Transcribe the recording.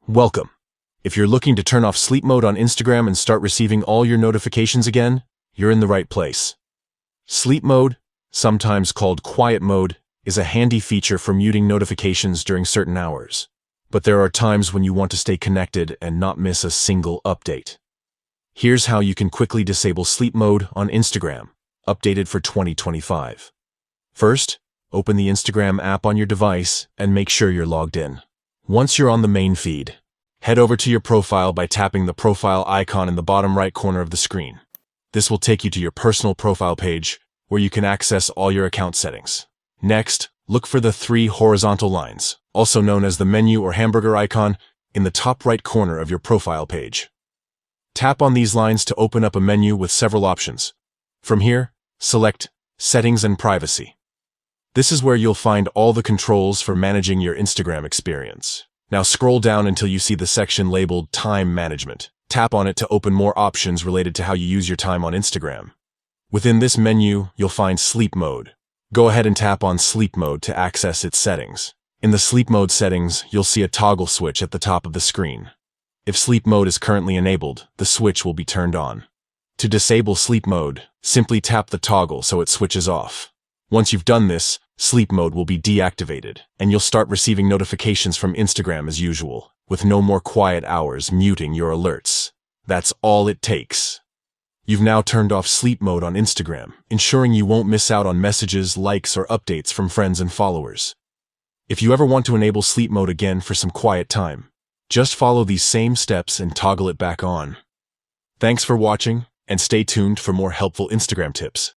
Welcome. If you're looking to turn off sleep mode on Instagram and start receiving all your notifications again, you're in the right place. Sleep mode, sometimes called quiet mode, is a handy feature for muting notifications during certain hours. But there are times when you want to stay connected and not miss a single update. Here's how you can quickly disable sleep mode on Instagram, updated for 2025. First, open the Instagram app on your device and make sure you're logged in. Once you're on the main feed, head over to your profile by tapping the profile icon in the bottom right corner of the screen. This will take you to your personal profile page, where you can access all your account settings. Next, look for the three horizontal lines, also known as the menu or hamburger icon, in the top right corner of your profile page. Tap on these lines to open up a menu with several options. From here, select Settings and Privacy. This is where you'll find all the controls for managing your Instagram experience. Now scroll down until you see the section labeled Time Management. Tap on it to open more options related to how you use your time on Instagram. Within this menu, you'll find Sleep Mode. Go ahead and tap on Sleep Mode to access its settings. In the Sleep Mode settings, you'll see a toggle switch at the top of the screen. If Sleep Mode is currently enabled, the switch will be turned on. To disable Sleep Mode, simply tap the toggle so it switches off. Once you've done this, Sleep Mode will be deactivated, and you'll start receiving notifications from Instagram as usual, with no more quiet hours muting your alerts. That's all it takes. You've now turned off Sleep Mode on Instagram, ensuring you won't miss out on messages, likes, or updates from friends and followers. If you ever want to enable Sleep Mode again for some quiet time, just follow these same steps and toggle it back on. Thanks for watching, and stay tuned for more helpful Instagram tips.